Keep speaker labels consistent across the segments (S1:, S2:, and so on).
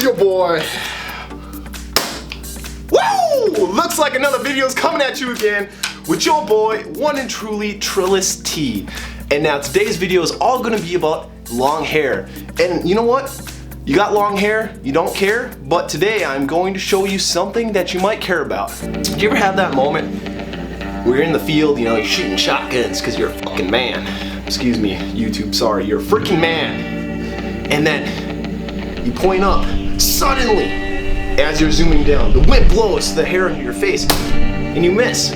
S1: your boy. Woo! Looks like another video is coming at you again with your boy, one and truly Trillest T. And now today's video is all gonna be about long hair. And you know what? You got long hair, you don't care, but today I'm going to show you something that you might care about. Do you ever have that moment where you're in the field, you know, you're shooting shotguns because you're a fucking man. Excuse me, YouTube, sorry, you're a freaking man. And then you point up, suddenly, as you're zooming down, the wind blows the hair into your face, and you miss.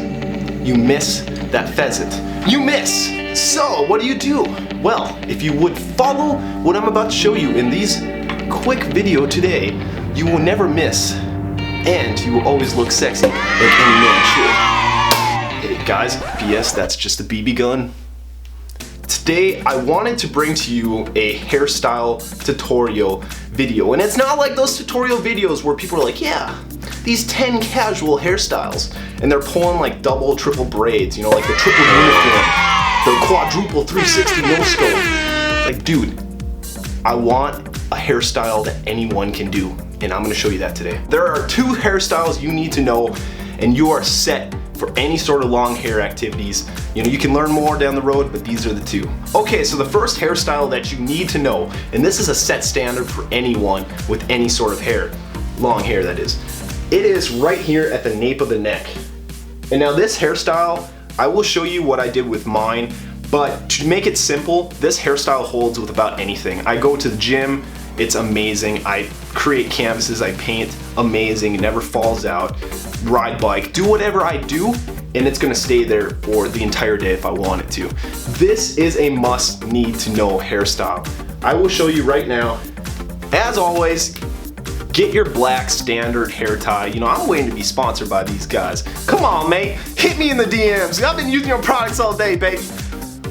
S1: You miss that pheasant. You miss! So, what do? Well, if you would follow what I'm about to show you in these quick video today, you will never miss, and you will always look sexy like any man should. Hey guys, PS, that's just a BB gun. Today, I wanted to bring to you a hairstyle tutorial video, and it's not like those tutorial videos where people are like, yeah, these 10 casual hairstyles, and they're pulling like double, triple braids, you know, like the triple unicorn, the quadruple 360 no scope. Like, dude, I want a hairstyle that anyone can do, and I'm gonna show you that today. There are 2 hairstyles you need to know, and you are set for any sort of long hair activities. You know, you can learn more down the road, but these are the 2. Okay, so the first hairstyle that you need to know, and this is a set standard for anyone with any sort of hair, long hair that is, it is right here at the nape of the neck. And now this hairstyle, I will show you what I did with mine, but to make it simple, this hairstyle holds with about anything. I go to the gym, it's amazing. I create canvases, I paint, amazing, it never falls out. Ride bike, do whatever I do, and it's gonna stay there for the entire day if I want it to. This is a must need to know hairstyle. I will show you right now. As always, get your black standard hair tie. You know, I'm waiting to be sponsored by these guys. Come on, mate, hit me in the DMs. I've been using your products all day, baby.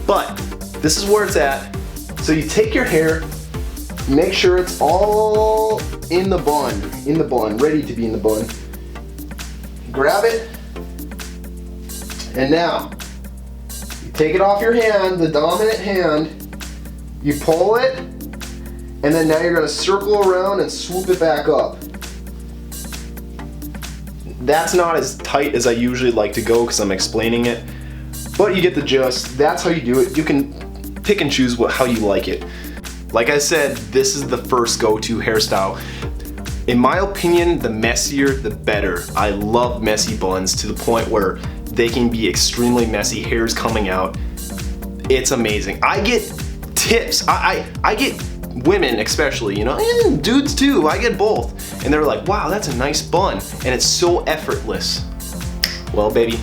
S1: But this is where it's at. So you take your hair, make sure it's all in the bun, ready to be in the bun. Grab it, and now you take it off your hand, the dominant hand, you pull it, and then now you're gonna circle around and swoop it back up. That's not as tight as I usually like to go because I'm explaining it, but you get the gist. That's how you do it. You can pick and choose how you like it. Like I said, this is the first go-to hairstyle. In my opinion, the messier, the better. I love messy buns to the point where they can be extremely messy, hairs coming out. It's amazing. I get tips. I get women especially, you know, and dudes too. I get both. And they're like, wow, that's a nice bun. And it's so effortless. Well, baby,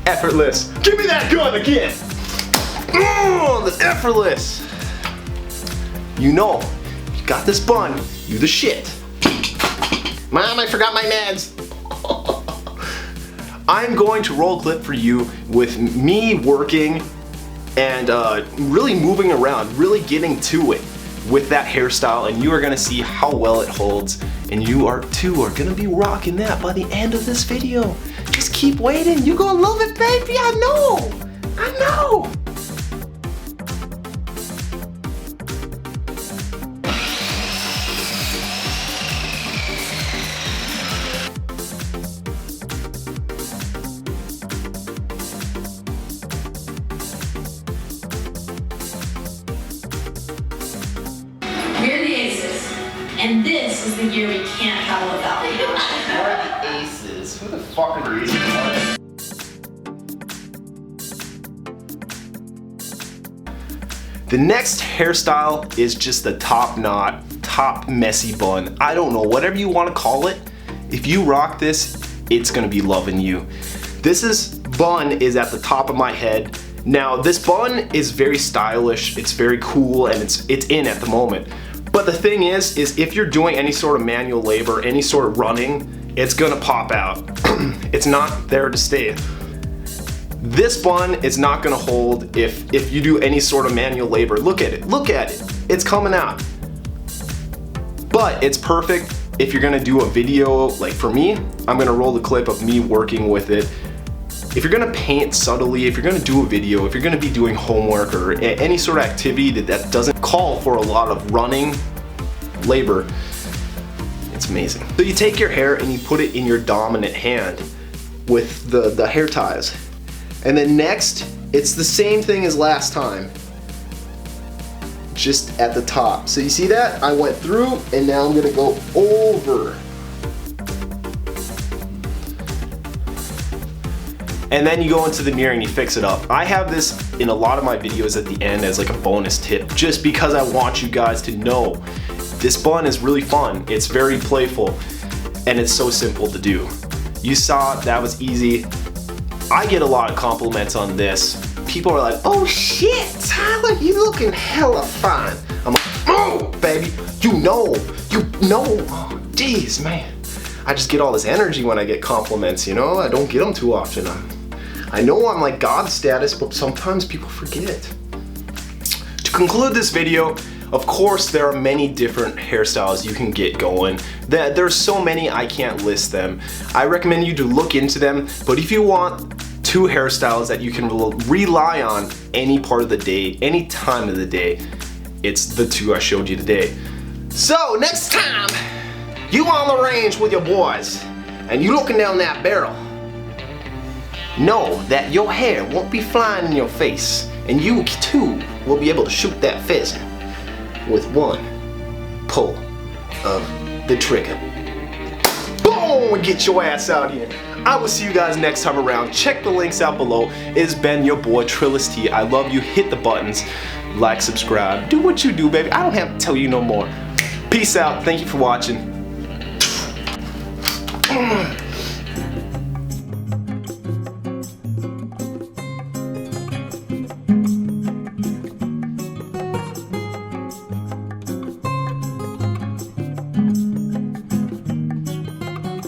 S1: effortless. Give me that gun again. That's effortless. You know, you got this bun, you the shit. Mom, I forgot my meds. I'm going to roll a clip for you with me working and really moving around, really getting to it with that hairstyle, and you are gonna see how well it holds, and you are gonna be rocking that by the end of this video. Just keep waiting, you're gonna love it, baby, I know.
S2: We're the Aces, and this is the year we can't have without you.
S1: We're the Aces. Who the fuck are the Aces? The next hairstyle is just the top knot, top messy bun. I don't know, whatever you want to call it. If you rock this, it's gonna be loving you. This bun is at the top of my head. Now, this bun is very stylish, it's very cool, and it's in at the moment. But the thing is if you're doing any sort of manual labor, any sort of running, it's gonna pop out. It's not there to stay. This bun is not gonna hold if you do any sort of manual labor. Look at it, it's coming out. But it's perfect if you're gonna do a video, like for me, I'm gonna roll the clip of me working with it. If you're gonna paint subtly, if you're gonna do a video, if you're gonna be doing homework or any sort of activity that doesn't call for a lot of running labor, It's amazing. So you take your hair and you put it in your dominant hand with the hair ties. And then next, it's the same thing as last time, just at the top. So you see that? I went through and now I'm gonna go over. And then you go into the mirror and you fix it up. I have this in a lot of my videos at the end as like a bonus tip, just because I want you guys to know this bun is really fun. It's very playful and it's so simple to do. You saw that was easy. I get a lot of compliments on this. People are like, oh shit, Tyler, you looking hella fine. I'm like, oh baby, you know. Oh, jeez, man. I just get all this energy when I get compliments, you know? I don't get them too often. I know I'm like God status, but sometimes people forget. To conclude this video, of course there are many different hairstyles you can get going. There's so many I can't list them. I recommend you to look into them, but if you want 2 hairstyles that you can rely on any part of the day, any time of the day, it's the 2 I showed you today. So next time you on the range with your boys and you looking down that barrel, know that your hair won't be flying in your face and you too will be able to shoot that pheasant with one pull of the trigger. Boom! And get your ass out here. I will see you guys next time around. Check the links out below. It's been your boy Trillest T. I love you. Hit the buttons. Like, subscribe. Do what you do, baby. I don't have to tell you no more. Peace out. Thank you for watching.